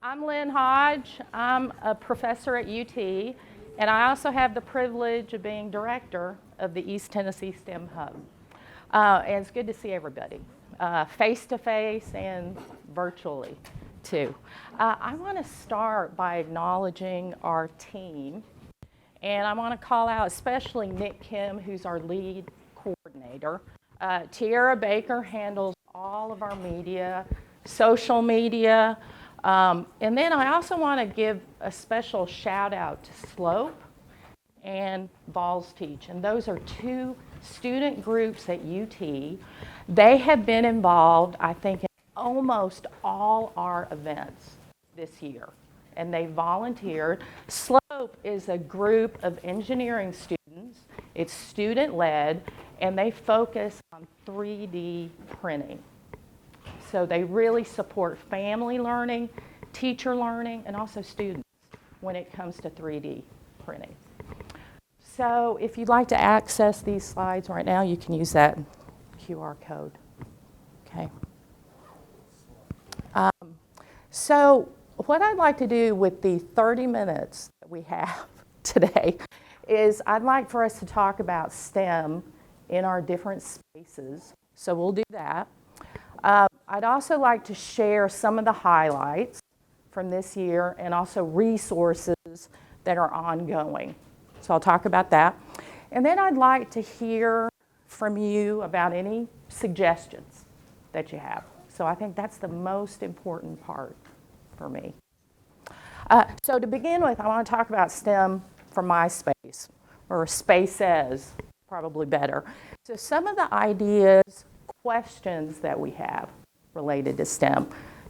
I'm Lynn Hodge. I'm a professor at UT, and I also have the privilege of being director of the East Tennessee STEM Hub. And it's good to see everybody, face-to-face and virtually, too. I want to start by acknowledging our team, and I want to call out especially Nick Kim, who's our lead coordinator. Tiara Baker handles all of our media, social media, and then I also want to give a special shout out to Slope and Vols Teach, and those are two student groups at UT. They have been involved, I think, in almost all our events this year, and they volunteered. Slope is a group of engineering students. It's student-led, and they focus on 3D printing. So they really support family learning, teacher learning, and also students when it comes to 3D printing. So if you'd like to access these slides right now, you can use that QR code. Okay. So what I'd like to do with the 30 minutes that we have today is I'd like for us to talk about STEM in our different spaces. So we'll do that. I'd also like to share some of the highlights from this year and also resources that are ongoing. So I'll talk about that. And then I'd like to hear from you about any suggestions that you have. So I think that's the most important part for me. So to begin with, I want to talk about STEM from my space, or spaces, probably better. So some of the ideas, questions that we have related to STEM.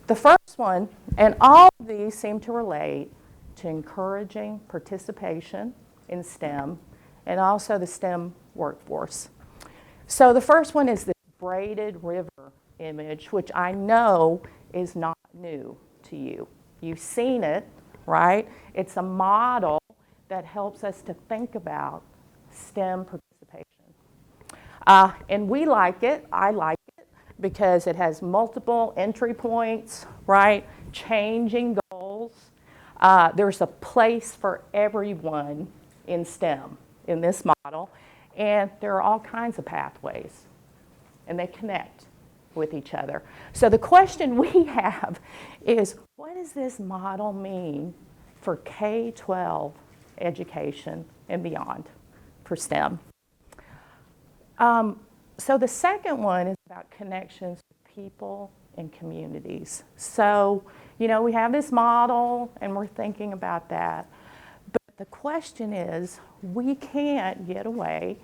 The first one, and all of these seem to relate to encouraging participation in STEM and also the STEM workforce. So the first one is the braided river image, which I know is not new to you. You've seen it, right? It's a model that helps us to think about STEM participation. And we like it, I like it, because it has multiple entry points, right? Changing goals. There's a place for everyone in STEM in this model, and there are all kinds of pathways, and they connect with each other. So the question we have is, what does this model mean for K-12 education and beyond for STEM? So the second one is about connections with people and communities. So, you know, we have this model and we're thinking about that. But the question is, we can't get away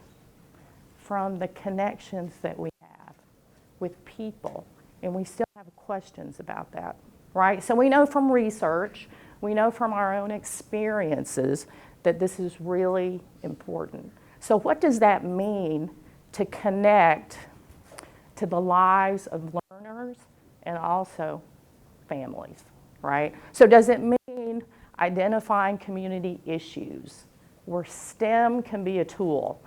from the connections that we have with people. And we still have questions about that, right? So we know from research, we know from our own experiences that this is really important. So what does that mean to connect to the lives of learners and also families, right? So does it mean identifying community issues where STEM can be a tool,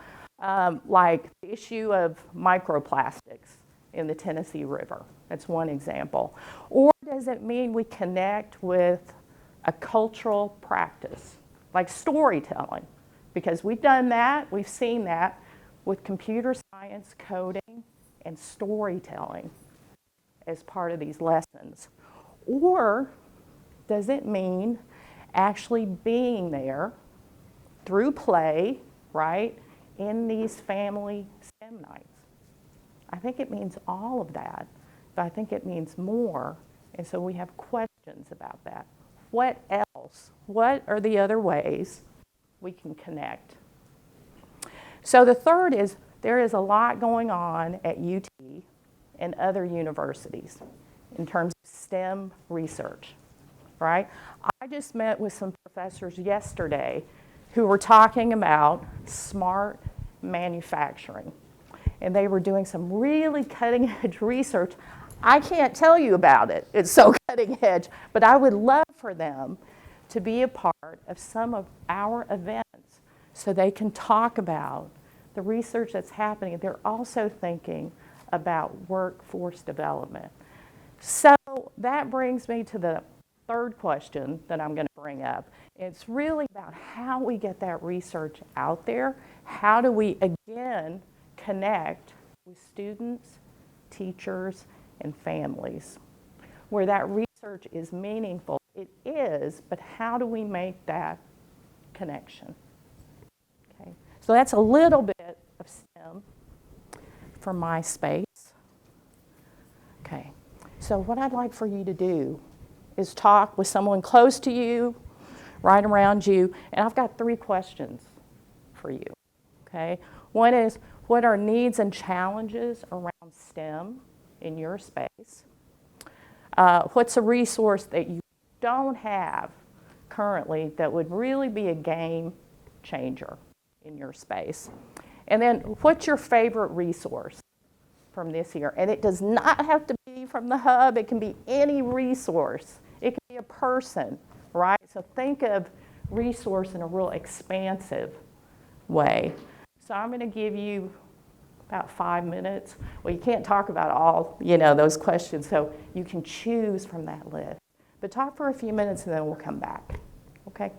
like the issue of microplastics in the Tennessee River? That's one example. Or does it mean we connect with a cultural practice, like storytelling? Because we've done that, we've seen that with computer science, coding, and storytelling as part of these lessons. Or does it mean actually being there through play, right, in these family STEM nights? I think it means all of that, but I think it means more, and so we have questions about that. What else? What are the other ways we can connect? So the third is, there is a lot going on at UT and other universities in terms of STEM research, right? I just met with some professors yesterday who were talking about smart manufacturing. And they were doing some really cutting edge research. I can't tell you about it. It's so cutting edge. But I would love for them to be a part of some of our events so they can talk about the research that's happening. They're also thinking about workforce development. So that brings me to the third question that I'm going to bring up. It's really about how we get that research out there. How do we, again, connect with students, teachers, and families? Where that research is meaningful, it is, but how do we make that connection? Okay, so that's a little bit of STEM for my space. Okay, so what I'd like for you to do is talk with someone close to you, right around you, and I've got 3 questions for you, okay? One is, what are needs and challenges around STEM in your space? What's a resource that you don't have currently that would really be a game changer in your space? And then, what's your favorite resource from this year? And it does not have to be from the hub. It can be any resource. It can be a person, right? So think of resource in a real expansive way. So I'm going to give you about 5 minutes. Well, you can't talk about all, those questions, so you can choose from that list. But talk for a few minutes and then we'll come back, okay?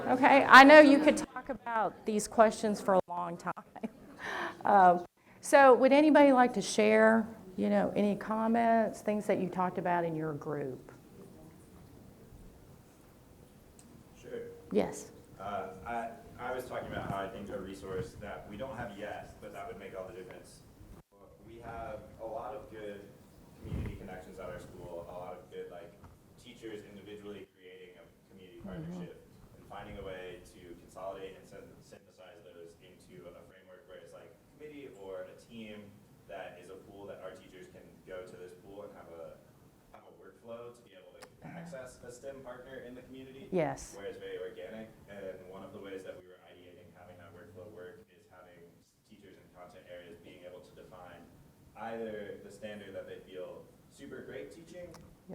Okay, I know you could talk about these questions for a long time. So would anybody like to share, any comments, things that you talked about in your group? Sure. Yes. I was talking about how I think a resource that we don't have yet, but that would make all the difference. We have a lot of good community connections at our school, a lot of good teachers individually creating a community partnership and finding a way to consolidate and synthesize those into a framework where it's like a committee or a team that is a pool that our teachers can go to this pool and have a workflow to be able to access a STEM partner in the community. Yes. Where it's very organic, and one of the ways that we were ideating having that workflow work is having teachers in content areas being able to define either the standard that they feel super great teaching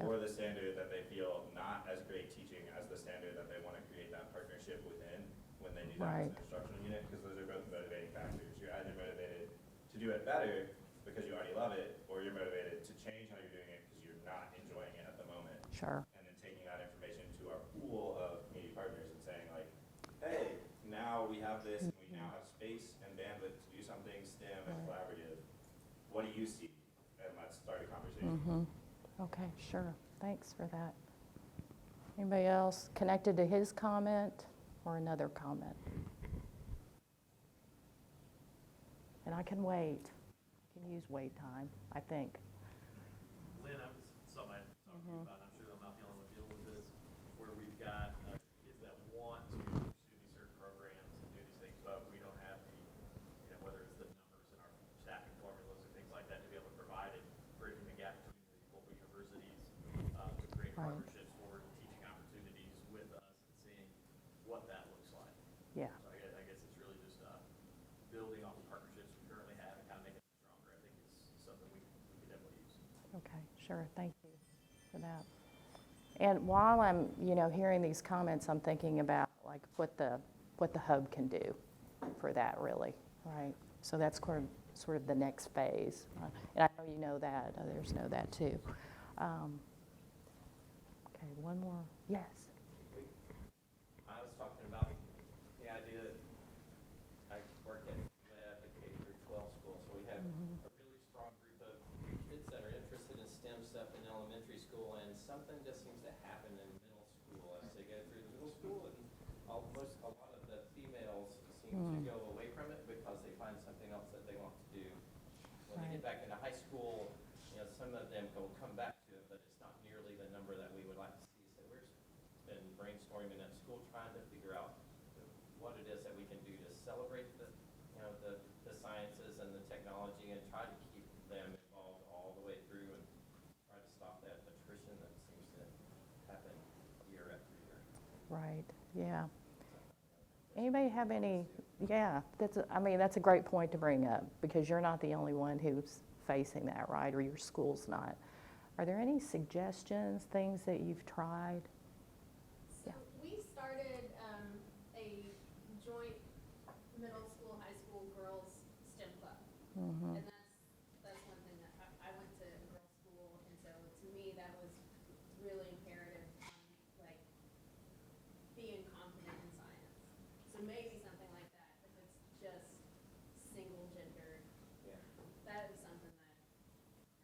or the standard that they feel not as great teaching as the standard that they want to create that partnership within when they do that as an instructional unit, because those are both motivating factors. You're either motivated to do it better because you already love it, or you're motivated to change how you're doing it because you're not enjoying it at the moment. Sure. And then taking that information to our pool of community partners and saying hey, now we have this and we now have space and bandwidth to do something STEM and collaborative. What do you see? And let's start a conversation. Okay, sure. Thanks for that. Anybody else connected to his comment or another comment? And I can wait. I can use wait time, I think. Lynn, I was something I talked to you about, I'm sure I'm not the only one dealing with this, where we've got kids that want to pursue these certain programs and do these things, but we don't have the, whether it's the numbers in our staffing formulas or things like that, to be able to provide it, bridging the gap between the local universities to create partnerships for teaching opportunities with us and seeing what that looks like. Yeah. So I guess it's really just building off the partnerships we currently have and kind of making them stronger. I think it's something we could definitely use. Okay, sure. Thank you for that. And while I'm, hearing these comments, I'm thinking about what the hub can do for that, really, right? So that's sort of the next phase, and I know you know that. Others know that too. Okay, one more. Yes. I was talking about the idea that I work at a K through 12 school, so we have a really strong group of kids that are interested in STEM stuff in elementary school, and something just seems to happen in middle school as they go through the middle school, and a lot of the females seem to go away from it because they find something else that they want to do. When they get back into high school, some of them will come back to it, but it's not nearly the number that we would like to see. So we've been brainstorming at school, trying to figure out what it is that we can do to celebrate the sciences and the technology, and try to keep them involved all the way through, and try to stop that attrition that seems to happen year after year. Right. Yeah. Anybody have any? Yeah, that's a great point to bring up, because you're not the only one who's facing that, right? Or your school's not. Are there any suggestions, things that you've tried? So we started a joint middle school, high school girls STEM club. Mhm. And that's one thing that I went to girls' school, and so to me, that was really imperative on, like, being confident in science. So maybe something like that, if it's just single gender, Yeah. that is something that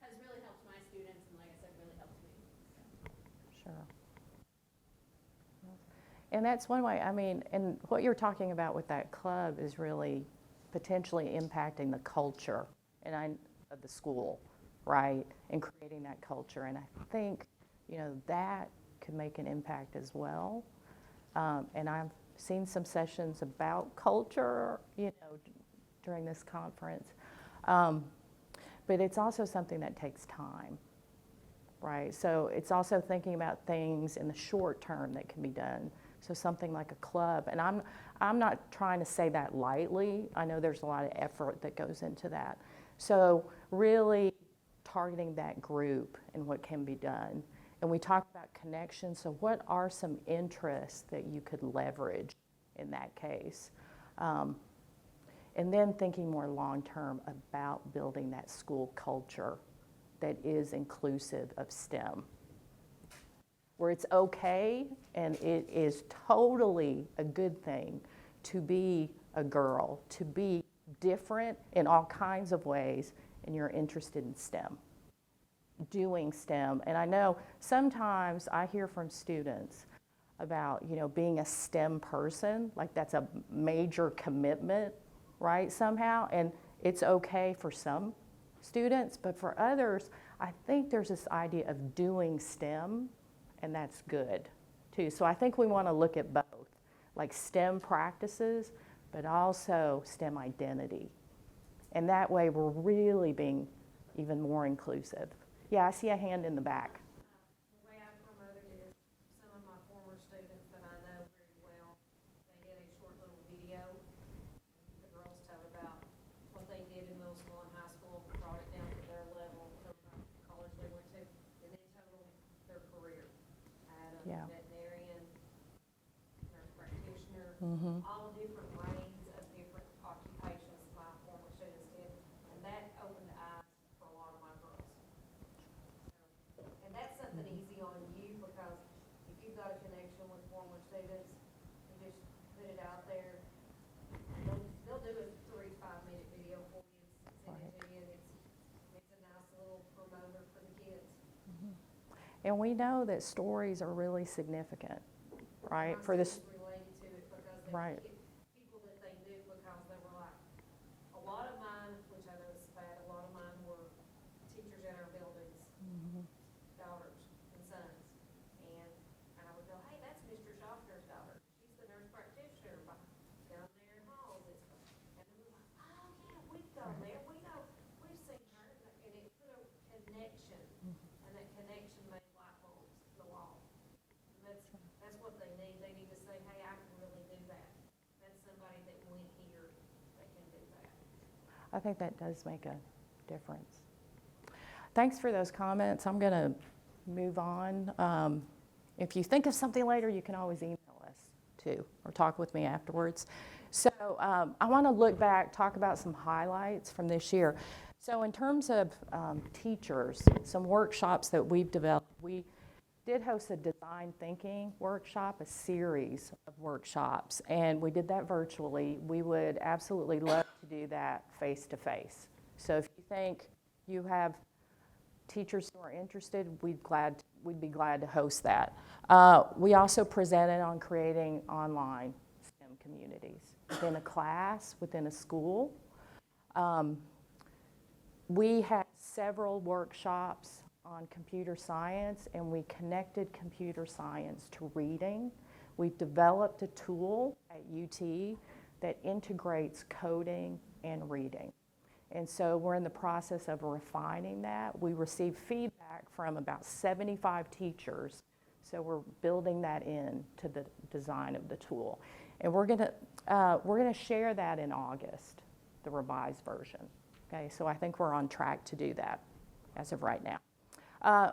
has really helped my students, and like I said, really helped me. Sure. And that's one way, I mean, and what you're talking about with that club is really potentially impacting the culture of the school, right? And creating that culture. And I think, that could make an impact as well. And I've seen some sessions about culture, during this conference. But it's also something that takes time, right? So it's also thinking about things in the short term that can be done. So something like a club, and I'm not trying to say that lightly. I know there's a lot of effort that goes into that. So really targeting that group and what can be done. And we talk about connections, so what are some interests that you could leverage in that case? And then thinking more long-term about building that school culture that is inclusive of STEM, where it's okay and it is totally a good thing to be a girl, to be different in all kinds of ways, and you're interested in STEM, doing STEM. And I know sometimes I hear from students about, being a STEM person, like that's a major commitment, right, somehow, and it's okay for some students, but for others, I think there's this idea of doing STEM, and that's good too. So I think we want to look at both, like STEM practices, but also STEM identity. And that way we're really being even more inclusive. Yeah, I see a hand in the back. The way I promoted it is some of my former students that I know very well, they did a short little video. The girls tell about what they did in middle school and high school, brought it down to their level, told them the college they went to, and then told their career. I had a Yeah. veterinarian, nurse practitioner, Mm-hmm. all different ranges of different occupations my former students did, and that opened eyes for a lot of my girls. And that's something easy on you, because if you've got a connection with former students, you just put it out there. They'll do a 3 to 5 minute video for you, send it to you, and it's a nice little promoter for the kids. And we know that stories are really significant, right? My For this, students related to it because they Right. were people that they knew, because they were like, a lot of mine, which I know is bad, a lot of mine were teachers in our buildings, daughters and sons. And I would go, hey, that's Mr. Schaffner's daughter. She's the nurse practitioner down there in Halls. And we were like, oh, yeah, we've gone there. We know, we've seen her. And it put a connection. And that connection made light bulbs go off. And that's what they need. They need to say, hey, I can really do that. That's somebody that went here that can do that. I think that does make a difference. Thanks for those comments. I'm going to move on. If you think of something later, you can always email us too, or talk with me afterwards. So I want to look back, talk about some highlights from this year. So in terms of teachers, some workshops that we've developed, we did host a design thinking workshop, a series of workshops, and we did that virtually. We would absolutely love to do that face-to-face. So if you think you have teachers who are interested, we'd be glad to host that. We also presented on creating online STEM communities within a class, within a school. We had several workshops on computer science, and we connected computer science to reading. We've developed a tool at UT that integrates coding and reading. And so we're in the process of refining that. We received feedback from about 75 teachers, so we're building that in to the design of the tool. And we're gonna share that in August, the revised version. Okay, so I think we're on track to do that as of right now.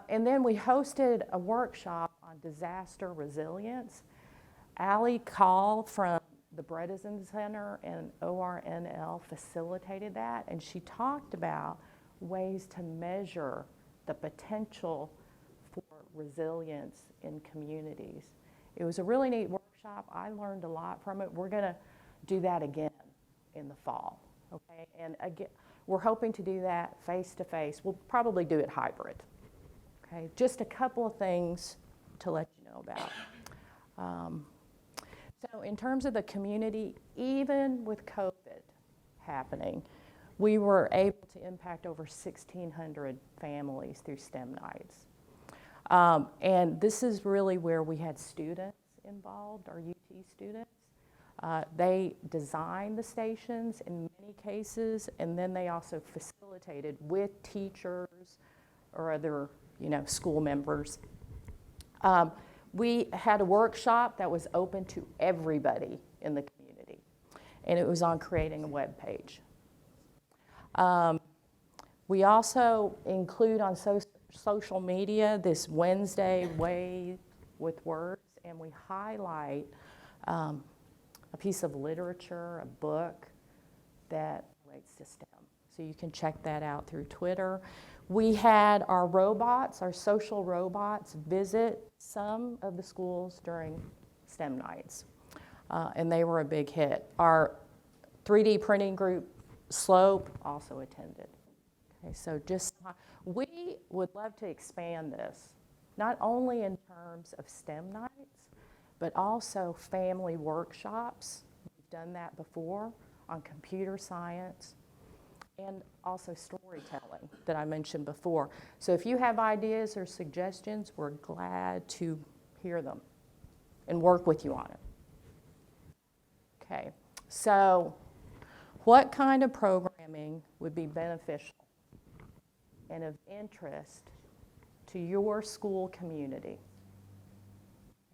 And then we hosted a workshop on disaster resilience. Allie Call from the Bredesen Center and ORNL facilitated that, and she talked about ways to measure the potential for resilience in communities. It was a really neat workshop. I learned a lot from it. We're going to do that again in the fall, okay? And again, we're hoping to do that face-to-face. We'll probably do it hybrid, okay? Just a couple of things to let you know about. So in terms of the community, even with COVID happening, we were able to impact over 1,600 families through STEM nights. And this is really where we had students involved, our UT students. They designed the stations in many cases, and then they also facilitated with teachers or other, school members. We had a workshop that was open to everybody in the community, and it was on creating a web page. We also include on social media this Wednesday Way with Words, and we highlight a piece of literature, a book that relates to STEM. So you can check that out through Twitter. We had our robots, our social robots, visit some of the schools during STEM nights, and they were a big hit. Our 3D printing group, Slope, also attended. Okay, so we would love to expand this, not only in terms of STEM nights, but also family workshops. We've done that before on computer science, and also storytelling that I mentioned before. So if you have ideas or suggestions, we're glad to hear them and work with you on it. Okay, so what kind of programming would be beneficial and of interest to your school community?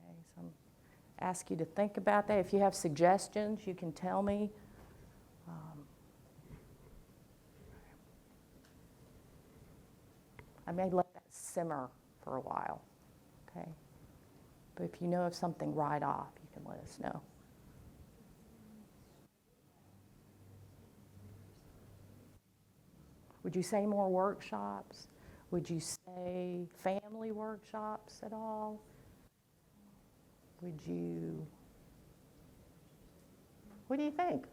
Okay, so I'm ask you to think about that. If you have suggestions, you can tell me. I may let that simmer for a while, okay? But if you know of something right off, you can let us know. Would you say more workshops? Would you say family workshops at all? Would you, what do you think?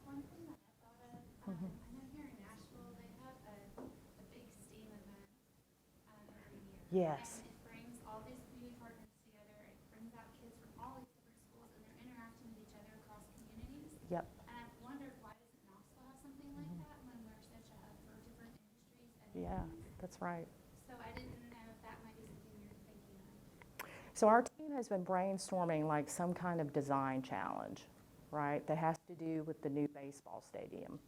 One thing that I thought of, I know here in Nashville, they have a big STEAM event every year. Yes. And it brings all these community partners together. It brings out kids from all these different schools, and they're interacting with each other across communities. Yep. And I've wondered, why doesn't Knoxville have something like that when we're such a hub for different industries? And Yeah, that's right. so I didn't know if that might be something you're thinking of. So our team has been brainstorming like some kind of design challenge, right, that has to do with the new baseball stadium,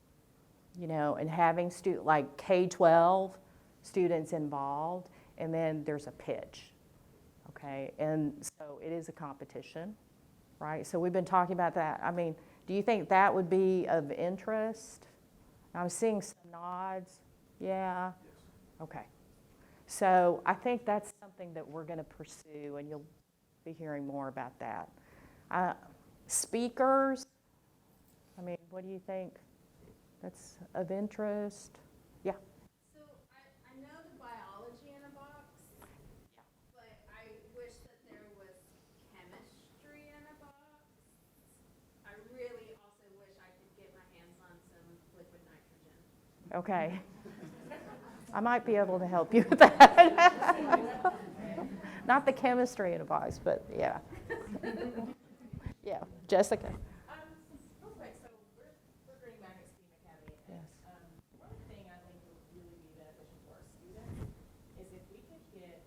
and having like K-12 students involved, and then there's a pitch, okay? And so it is a competition, right? So we've been talking about that. I mean, do you think that would be of interest? I'm seeing some nods. Yeah? Yes. Okay. So I think that's something that we're going to pursue, and you'll be hearing more about that. Speakers, I mean, what do you think? That's of interest? Yeah. So I know the biology in a box, but I wish that there was chemistry in a box. I really also wish I could get my hands on some liquid nitrogen. Okay. I might be able to help you with that. Not the chemistry in a box, but yeah. Yeah, Jessica. Real quick, so we're getting back at STEAM Academy. And, Yes. one thing I think would really be beneficial for our students is if we could get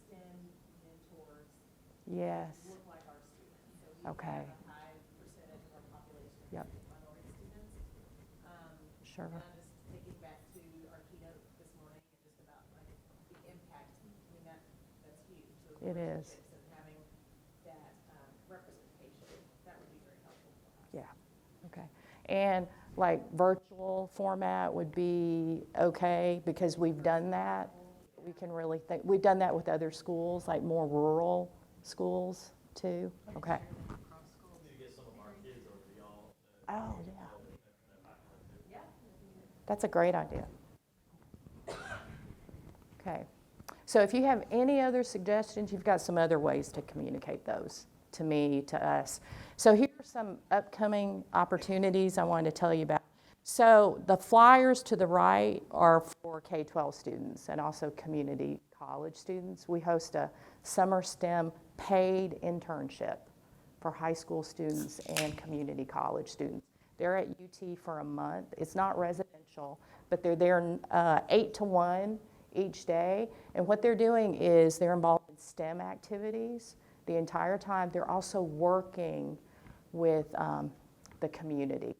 STEM mentors Yes. who look like our students. So we Okay. have a high percentage of our population Yep. is minority students. Sure. And I'm just thinking back to our keynote this morning and just about like the impact. I mean, that's huge. So It is. and having that representation, that would be very helpful for us. Yeah. Okay. And like virtual format would be okay because we've done that. We can really think, we've done that with other schools, like more rural schools. too? Okay. Maybe get some of our kids over to y'all. Oh, yeah. That's a great idea. Okay. So if you have any other suggestions, you've got some other ways to communicate those to me, to us. So here are some upcoming opportunities I wanted to tell you about. So the flyers to the right are for K-12 students and also community college students. We host a summer STEM paid internship for high school students and community college students. They're at UT for a month. It's not residential, but they're there 8 to 1 each day. And what they're doing is they're involved in STEM activities the entire time. They're also working with the community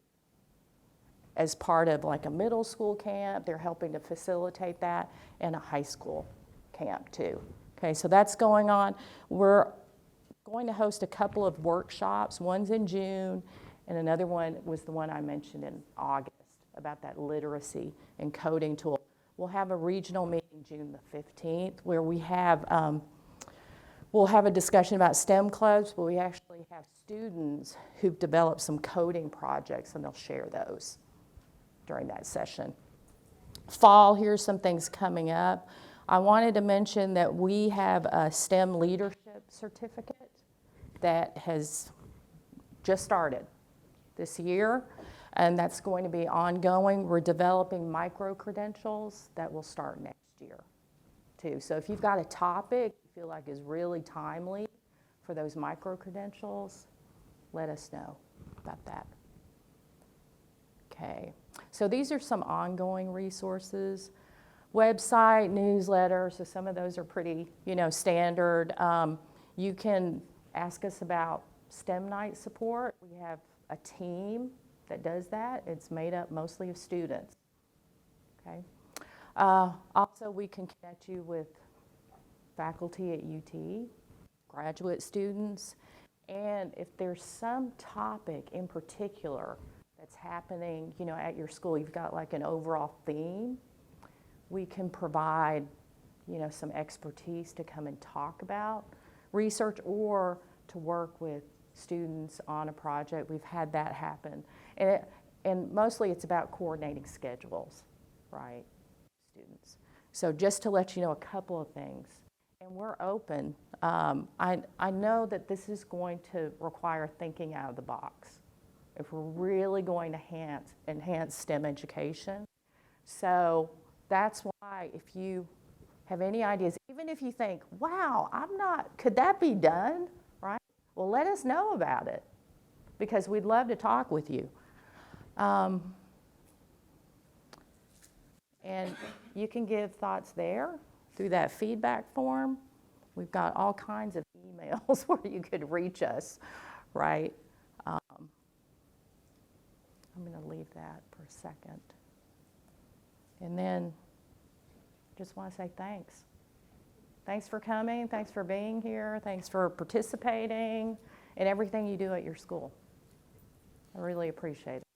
as part of like a middle school camp. They're helping to facilitate that, and a high school camp too. Okay, so that's going on. We're going to host a couple of workshops. One's in June, and another one was the one I mentioned in August about that literacy and coding tool. We'll have a regional meeting June the 15th where we have, we'll have a discussion about STEM clubs, but we actually have students who've developed some coding projects, and they'll share those during that session. Fall, here's some things coming up. I wanted to mention that we have a STEM leadership certificate that has just started this year, and that's going to be ongoing. We're developing micro-credentials that will start next year, too. So if you've got a topic you feel like is really timely for those micro-credentials, let us know about that. Okay, so these are some ongoing resources. Website, newsletter, so some of those are pretty, standard. You can ask us about STEM night support. We have a team that does that. It's made up mostly of students, okay? Also, we can connect you with faculty at UT, graduate students, and if there's some topic in particular that's happening, at your school, you've got like an overall theme, we can provide, some expertise to come and talk about research or to work with students on a project. We've had that happen. And mostly it's about coordinating schedules, right, students. So just to let you know a couple of things. And we're open. I know that this is going to require thinking out of the box if we're really going to enhance STEM education. So that's why if you have any ideas, even if you think, wow, could that be done, right? Well, let us know about it because we'd love to talk with you. And you can give thoughts there through that feedback form. We've got all kinds of emails where you could reach us, right? I'm going to leave that for a second. And then just want to say thanks. Thanks for coming. Thanks for being here. Thanks for participating in everything you do at your school. I really appreciate it.